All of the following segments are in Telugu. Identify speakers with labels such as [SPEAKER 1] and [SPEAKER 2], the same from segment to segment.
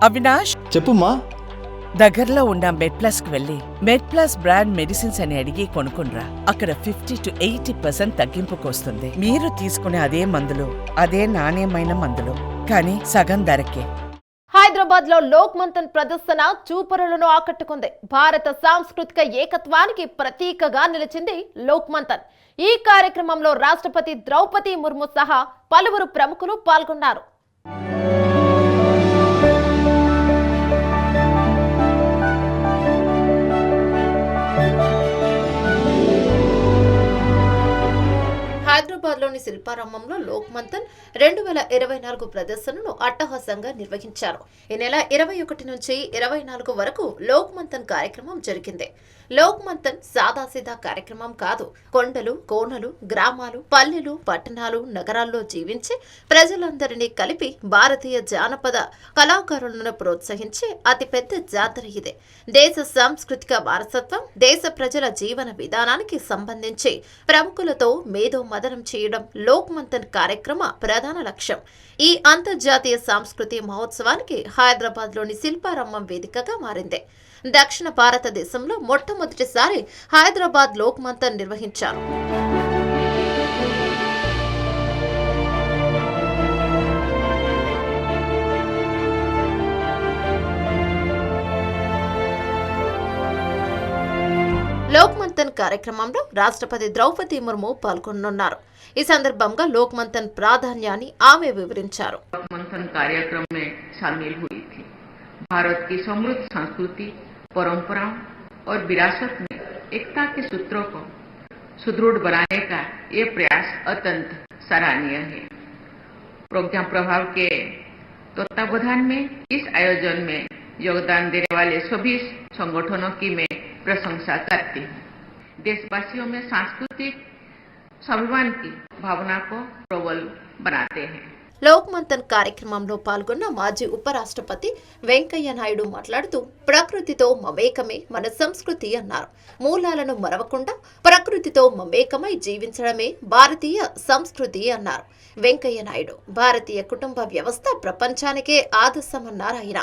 [SPEAKER 1] అవినాష్,
[SPEAKER 2] చెప్పుమా.
[SPEAKER 1] దగ్గరలో ఉన్న మెడ్ప్లస్ కు వెళ్ళి మెడ్ప్లస్ బ్రాండ్ మెడిసిన్స్ అని అడిగి కొనుక్కునరా. అక్కడ 50 to 80% తగ్గింపుకు వస్తుంది. మీరు తీసుకునే అదే మందులు, అదే నాణ్యమైన మందులు, కానీ సగం ధరకే.
[SPEAKER 3] హైదరాబాద్ లో లోక్ మంథన్ ప్రదర్శన చూపరులను ఆకట్టుకుంది. భారత సాంస్కృతిక ఏకత్వానికి ప్రతీకగా నిలిచింది లోక్ మంథన్. ఈ కార్యక్రమంలో రాష్ట్రపతి ద్రౌపది ముర్ము సహా పలువురు ప్రముఖులు పాల్గొన్నారు. హైదరాబాద్లోని శిల్పారామంలో లోక్ మంథన్ 2024 ప్రదర్శనను అట్టహాసంగా నిర్వహించారు. ఈ నెల 21 నుంచి 24 వరకు లోక్ మంథన్ కార్యక్రమం జరిగింది. లోక్ మంథన్ సాదాసీదా కార్యక్రమం కాదు. కొండలు, కోనలు, గ్రామాలు, పల్లెలు, పట్టణాలు, నగరాల్లో జీవించి ప్రజలందరినీ కలిపి భారతీయ జానపద కళాకారులను ప్రోత్సహించే అతిపెద్ద జాతర ఇదే. దేశ సాంస్కృతిక వారసత్వం, దేశ ప్రజల జీవన విధానానికి సంబంధించి ప్రముఖులతో మేధో మదనం చేయడం లోక్ మంథన్ కార్యక్రమ ప్రధాన లక్ష్యం. ఈ అంతర్జాతీయ సాంస్కృతి మహోత్సవానికి హైదరాబాద్లోని శిల్పారామం వేదికగా మారింది. దక్షిణ భారతదేశంలో మొట్టమొదటిసారి హైదరాబాద్ లోక్ మంథన్ నిర్వహించారు. లోక్ మంథన్ కార్యక్రమంలో రాష్ట్రపతి ద్రౌపది ముర్ము పాల్గొనున్నారు. ఈ సందర్భంగా లోక్ మంథన్ ప్రాధాన్యాన్ని ఆమె వివరించారు.
[SPEAKER 4] मंथन कार्यक्रम में शामिल हुई थी। भारत की समृद्ध संस्कृति, परंपराओं और विरासत में एकता के सूत्रों को सुदृढ़ बनाने का ये प्रयास अत्यंत सराहनीय है। प्रोग्राम प्रभाव के तत्वावधान में इस आयोजन में योगदान देने वाले सभी संगठनों की मैं प्रशंसा करती हूँ। देशवासियों में सांस्कृतिक स्वाभिमान की भावना को प्रबल बनाते हैं।
[SPEAKER 3] లోక్ మంథన్ కార్యక్రమంలో పాల్గొన్న మాజీ ఉపరాష్ట్రపతి వెంకయ్య నాయుడు మాట్లాడుతూ, ప్రకృతితో మమేకమే మన సంస్కృతి అన్నారు. మూలాలను మరవకుండా ప్రకృతితో మమేకమై జీవించడమే భారతీయ సంస్కృతి అన్నారు వెంకయ్య నాయుడు. భారతీయ కుటుంబ వ్యవస్థ ప్రపంచానికే ఆదర్శమన్నారు ఆయన.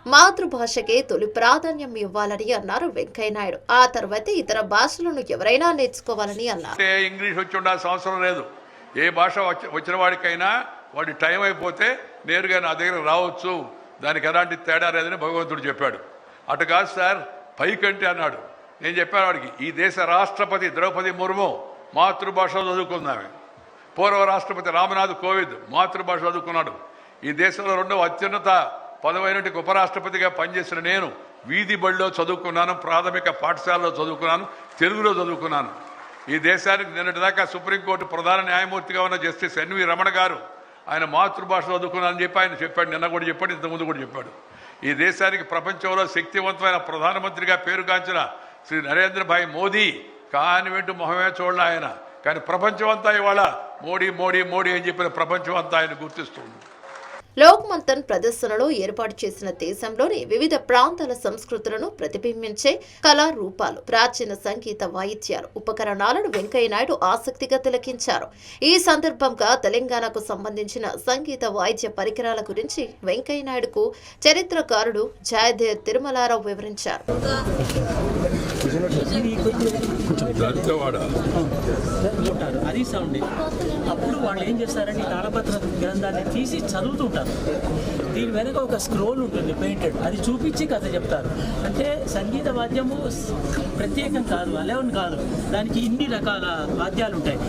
[SPEAKER 3] మాతృభాషకే తొలి ప్రాధాన్యం ఇవ్వాలని అన్నారు వెంకయ్య నాయుడు. ఆ తర్వాత ఇతర భాషలను ఎవరైనా నేర్చుకోవాలని అన్నారు.
[SPEAKER 5] ఇంగ్లీష్ వచ్చి ఉండాల్సిన అవసరం లేదు. ఏ భాష వచ్చిన వాడికైనా వాడి టైం అయిపోతే నేరుగా నా దగ్గర రావచ్చు, దానికి ఎలాంటి తేడా లేదని భగవంతుడు చెప్పాడు. అటు కాదు సార్, పైకంటే అన్నాడు. నేను చెప్పాను వాడికి, ఈ దేశ రాష్ట్రపతి ద్రౌపది ముర్ము మాతృభాషలో చదువుకుందామే. పూర్వ రాష్ట్రపతి రామ్నాథ్ కోవింద్ మాతృభాష చదువుకున్నాడు. ఈ దేశంలో రెండవ అత్యున్నత పదవైనటి ఉపరాష్ట్రపతిగా పనిచేసిన నేను వీధి బడిలో చదువుకున్నాను, ప్రాథమిక పాఠశాలలో చదువుకున్నాను, తెలుగులో చదువుకున్నాను. ఈ దేశానికి నిన్నటిదాకా సుప్రీంకోర్టు ప్రధాన న్యాయమూర్తిగా ఉన్న జస్టిస్ ఎన్వి రమణ గారు ఆయన మాతృభాష చదువుకున్నానని చెప్పి ఆయన చెప్పాడు. నిన్న కూడా చెప్పాడు, ఇంతకుముందు కూడా చెప్పాడు. ఈ దేశానికి ప్రపంచంలో శక్తివంతమైన ప్రధానమంత్రిగా పేరుగాంచిన శ్రీ నరేంద్ర భాయ్ మోదీ కానివెంటు మొహమే చూడాలి ఆయన. కానీ ప్రపంచం అంతా ఇవాళ మోడీ మోడీ మోడీ అని చెప్పిన ప్రపంచం అంతా ఆయన గుర్తిస్తుంది.
[SPEAKER 3] లోక్ మంథన్ ప్రదర్శనలో ఏర్పాటు చేసిన దేశంలోని వివిధ ప్రాంతాల సంస్కృతులను ప్రతిబింబించే కళారూపాలు, ప్రాచీన సంగీత వాయిద్యాలు, ఉపకరణాలను వెంకయ్య నాయుడు ఆసక్తిగా తిలకించారు. ఈ సందర్భంగా తెలంగాణకు సంబంధించిన సంగీత వాయిద్య పరికరాల గురించి వెంకయ్య నాయుడుకు చరిత్రకారుడు జయదేవ్ తిరుమలారావు వివరించారు.
[SPEAKER 6] అది సౌండ్. అప్పుడు వాళ్ళు ఏం చేస్తారంటే ఈ తాళపత్ర గ్రంథాన్ని తీసి చదువుతుంటారు. దీని వెనక ఒక స్క్రోల్ ఉంటుంది పెయింటెడ్, అది చూపించి కథ చెప్తారు. అంటే సంగీత వాద్యము ప్రత్యేకం కాదు, అలెవన్ కాదు, దానికి ఇన్ని రకాల వాద్యాలు ఉంటాయి.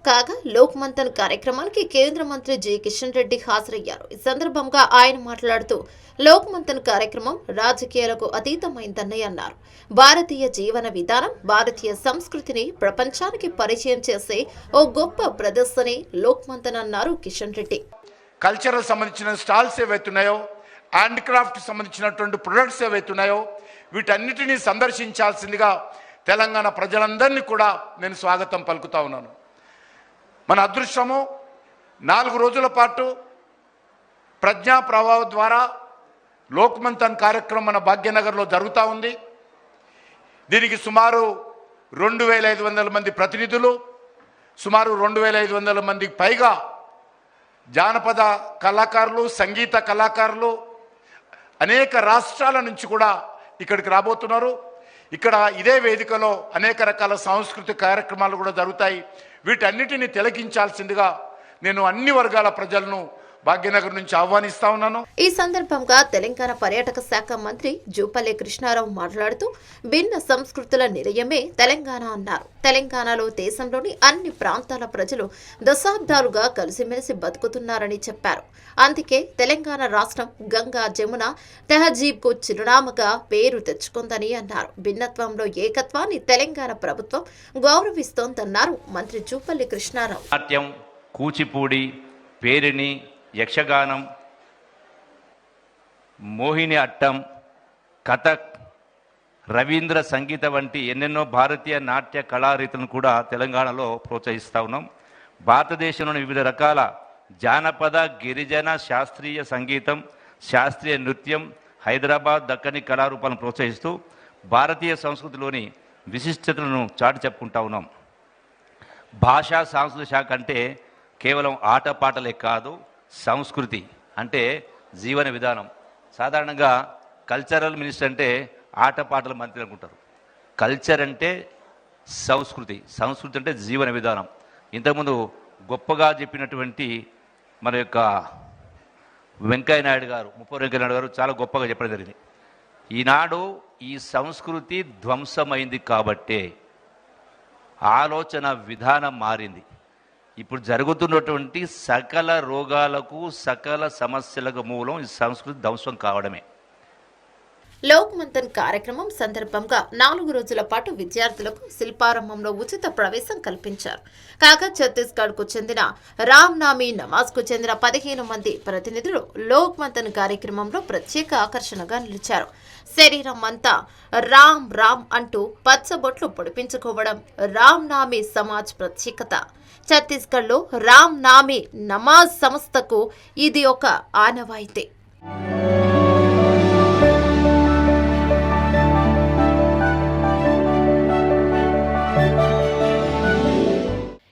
[SPEAKER 3] కాగా లోక్ మంథన్ కార్యక్రమానికి కేంద్ర మంత్రి జి కిషన్ రెడ్డి హాజరయ్యారు. ఈ సందర్భంగా ఆయన మాట్లాడుతూ, లోక్ మంథన్ కార్యక్రమం రాజకీయాలకు అతీతమైందని అన్నారు. భారతీయ జీవన విధానం, భారతీయ సంస్కృతిని ప్రపంచానికి పరిచయం చేసే ఓ గొప్ప ప్రదర్శనే లోక్ మంథన్ అన్నారు కిషన్ రెడ్డి.
[SPEAKER 7] కల్చరల్ సంబంధించిన స్టాల్స్ ఏవైతున్నాయో, హ్యాండ్ క్రాఫ్ట్ సంబంధించినటువంటి ప్రొడక్ట్స్ ఏవైతున్నాయో వీటన్నిటినీ సందర్శించాల్సిందిగా తెలంగాణ ప్రజలందరినీ కూడా నేను స్వాగతం పలుకుతా ఉన్నాను. మన అదృష్టము 4 రోజుల పాటు ప్రజ్ఞా ప్రభావం ద్వారా లోక్ మంథన్ కార్యక్రమం మన భాగ్యనగర్లో జరుగుతూ ఉంది. దీనికి సుమారు 2500 మంది ప్రతినిధులు, సుమారు 2500 మందికి పైగా జానపద కళాకారులు, సంగీత కళాకారులు అనేక రాష్ట్రాల నుంచి కూడా ఇక్కడికి రాబోతున్నారు. ఇక్కడ ఇదే వేదికలో అనేక రకాల సాంస్కృతిక కార్యక్రమాలు కూడా జరుగుతాయి. వీటన్నిటిని తిలకించాల్సిందిగా నేను అన్ని వర్గాల ప్రజలను భాగ్యనగర్ నుంచి ఆహ్వానిస్తా ఉన్నాను.
[SPEAKER 3] ఈ సందర్భంగా తెలంగాణ పర్యాటక శాఖ మంత్రి జూపల్లి కృష్ణారావు మాట్లాడుతూ భిన్న సంస్కృతుల నిలయమే తెలంగాణ అన్నారు. తెలంగాణలో దేశంలోని అన్ని ప్రాంతాల ప్రజలు దశాబ్దాలుగా కలిసిమెలిసి బతుకుతున్నారని చెప్పారు. అందుకే తెలంగాణ రాష్ట్రం గంగా జమున తెహజీబ్కు చిరునామాగా పేరు తెచ్చుకుందని అన్నారు. భిన్నత్వంలో ఏకత్వాన్ని తెలంగాణ ప్రభుత్వం గౌరవిస్తోందన్నారు మంత్రి జూపల్లి కృష్ణారావు.
[SPEAKER 2] నాట్యం, కూచిపూడి, పేరిణి, యక్షగానం, మోహిని అట్టం, కథక్, రవీంద్ర సంగీత వంటి ఎన్నెన్నో భారతీయ నాట్య కళారీతులను కూడా తెలంగాణలో ప్రోత్సహిస్తూ ఉన్నాం. భారతదేశంలోని వివిధ రకాల జానపద, గిరిజన, శాస్త్రీయ సంగీతం, శాస్త్రీయ నృత్యం, హైదరాబాద్, దక్కని కళారూపాలను ప్రోత్సహిస్తూ భారతీయ సంస్కృతిలోని విశిష్టతలను చాటి చెప్పుకుంటా ఉన్నాం. భాషా సాంస్కృతిక శాఖ అంటే కేవలం ఆటపాటలే కాదు, సంస్కృతి అంటే జీవన విధానం. సాధారణంగా కల్చరల్ మినిస్టర్ అంటే ఆటపాటల మంత్రి అనుకుంటారు. కల్చర్ అంటే సంస్కృతి, సంస్కృతి అంటే జీవన విధానం. ఇంతకుముందు గొప్పగా చెప్పినటువంటి మన యొక్క వెంకయ్యనాయుడు గారు, వెంకయ్యనాయుడు గారు చాలా గొప్పగా చెప్పడం జరిగింది. ఈనాడు ఈ సంస్కృతి ధ్వంసమైంది కాబట్టే ఆలోచన విధానం మారింది. ఇప్పుడు జరుగుతున్నటువంటి సకల రోగాలకు, సకల సమస్యలకు మూలం ఈ సంస్కృతి ధ్వంసం కావడమే.
[SPEAKER 3] లోక్ మంథన్ కార్యక్రమం సందర్భంగా 4 రోజుల పాటు విద్యార్థులకు శిల్పారంభంలో ఉచిత ప్రవేశం కల్పించారు. కాగా ఛత్తీస్గఢ్కు చెందిన రామ్ నామీ నమాజ్కు చెందిన 15 మంది ప్రతినిధులు లోక్ మంథన్ కార్యక్రమంలో ప్రత్యేక ఆకర్షణగా నిలిచారు. శరీరం అంతా రామ్ రామ్ అంటూ పచ్చబొట్లు పొడిపించుకోవడం రామ్ నామీ సమాజ్ ప్రత్యేకత. ఛత్తీస్గఢ్లో రామ్ నామీ నమాజ్ సంస్థకు ఇది ఒక ఆనవాయితీ.